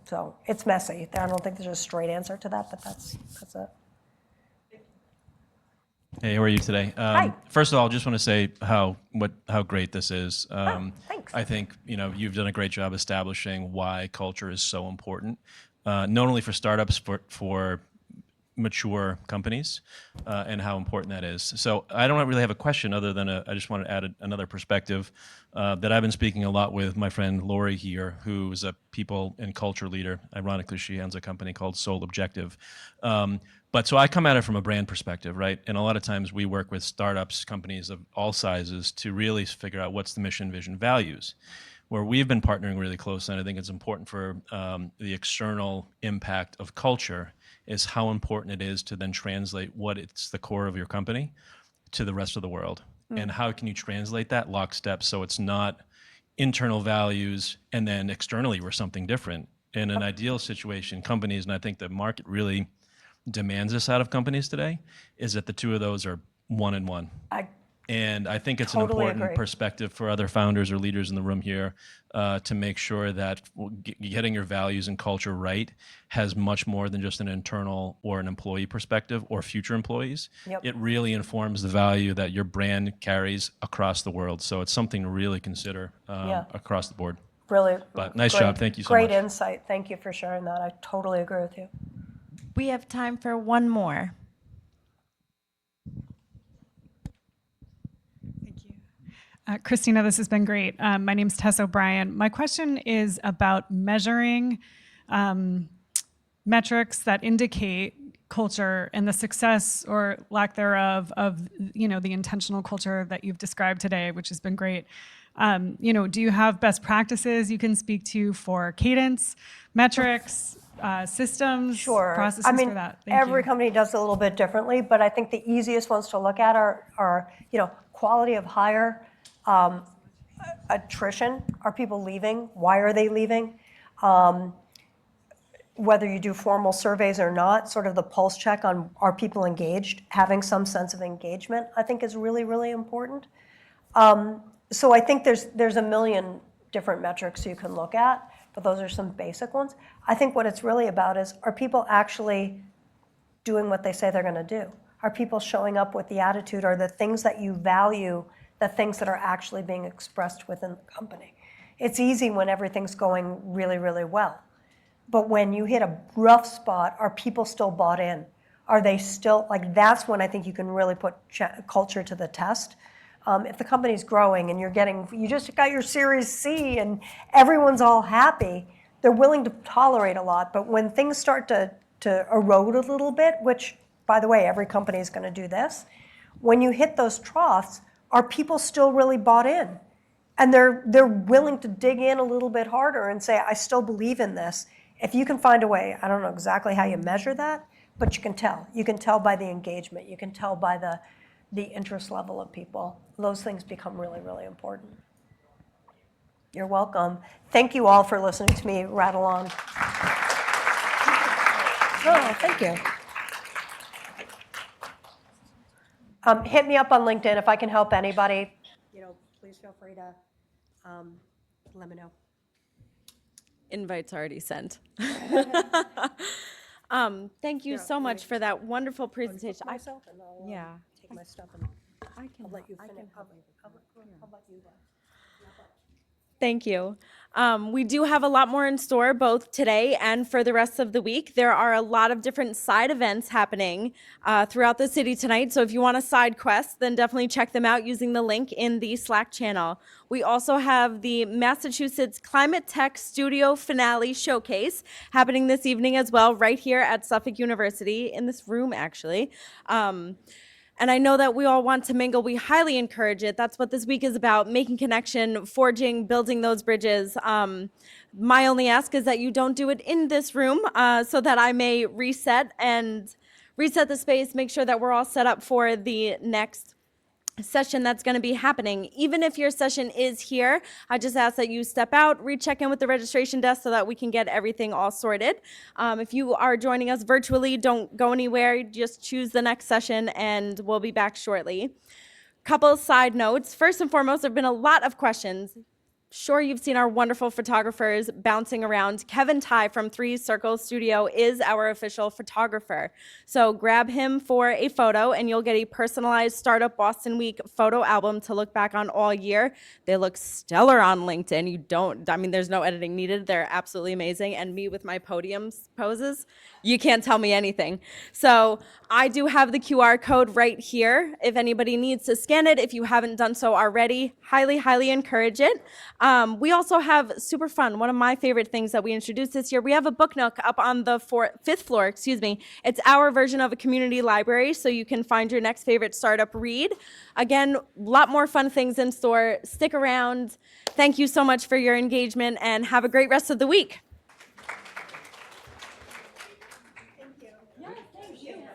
So it's messy. I don't think there's a straight answer to that, but that's it. Hey, how are you today? Hi. First of all, I just want to say how great this is. Thanks. I think you've done a great job establishing why culture is so important, not only for startups, for mature companies, and how important that is. So I don't really have a question other than I just want to add another perspective that I've been speaking a lot with my friend Lori here, who's a people and culture leader. Ironically, she owns a company called Sole Objective. But so I come at it from a brand perspective, right? And a lot of times we work with startups, companies of all sizes, to really figure out what's the mission, vision, values. Where we've been partnering really close, and I think it's important for the external impact of culture, is how important it is to then translate what it's the core of your company to the rest of the world. And how can you translate that lockstep so it's not internal values and then externally we're something different. In an ideal situation, companies, and I think the market really demands this out of companies today, is that the two of those are one and one. And I think it's totally an important agree. Perspective for other founders or leaders in the room here to make sure that getting your values and culture right has much more than just an internal or an employee perspective or future employees. Yep. It really informs the value that your brand carries across the world. So it's something to really consider across the board. Really. But nice great, job. Thank you so great much. Great insight. Thank you for sharing that. I totally agree with you. We have time for one more. Christina, this has been great. My name's Tess O'Brien. My question is about measuring metrics that indicate culture and the success or lack thereof of the intentional culture that you've described today, which has been great. Do you have best practices you can speak to for cadence, metrics, systems, processes for that? Thank every you. company does it a little bit differently, but I think the easiest ones to look at are quality of hire, attrition. Are people leaving? Why are they leaving? Whether you do formal surveys or not, sort of the pulse check on are people engaged, having some sense of engagement, I think is really, really important. So I think there's a million different metrics you can look at, but those are some basic ones. I think what it's really about is, are people actually doing what they say they're going to do? Are people showing up with the attitude, or the things that you value, the things that are actually being expressed within the company? It's easy when everything's going really, really well. But when you hit a rough spot, are people still bought in? Are they still, like, that's when I think you can really put culture to the test. If the company's growing and you just got your Series C and everyone's all happy, they're willing to tolerate a lot. But when things start to erode a little bit, which, by the way, every company is going to do this, when you hit those troughs, are people still really bought in? And they're willing to dig in a little bit harder and say, I still believe in this. If you can find a way, I don't know exactly how you measure that, but you can tell. You can tell by the engagement. You can tell by the interest level of people. Those things become really, really important. You're welcome. Thank you all for listening to me rattle on. Oh, thank you. Hit me up on LinkedIn if I can help anybody. Please feel free to let me know. Invite's already sent. Thank you so much for that wonderful presentation. Myself and I'll Yeah. take my stuff and I can I'll let you I finish. can help you. How about you then? Thank you. We do have a lot more in store both today and for the rest of the week. There are a lot of different side events happening throughout the city tonight. So if you want a side quest, then definitely check them out using the link in the Slack channel. We also have the Massachusetts Climate Tech Studio Finale Showcase happening this evening as well, right here at Suffolk University, in this room actually. And I know that we all want to mingle. We highly encourage it. That's what this week is about, making connection, forging, building those bridges. My only ask is that you don't do it in this room so that I may reset the space, make sure that we're all set up for the next session that's going to be happening. Even if your session is here, I just ask that you step out, recheck in with the registration desk so that we can get everything all sorted. If you are joining us virtually, don't go anywhere. Just choose the next session and we'll be back shortly. Couple side notes. First and foremost, there have been a lot of questions. Sure, you've seen our wonderful photographers bouncing around. Kevin Ty from 3 Circle Studio is our official photographer. So grab him for a photo and you'll get a personalized Startup Boston Week photo album to look back on all year. They look stellar on LinkedIn. There's no editing needed. They're absolutely amazing. And me with my podium poses, you can't tell me anything. So I do have the QR code right here. If anybody needs to scan it, if you haven't done so already, highly, highly encourage it. We also have super fun. One of my favorite things that we introduced this year, we have a book nook up on the 5th floor, It's our version of a community library, so you can find your next favorite startup read. Again, a lot more fun things in store. Stick around. Thank you so much for your engagement and have a great rest of the week.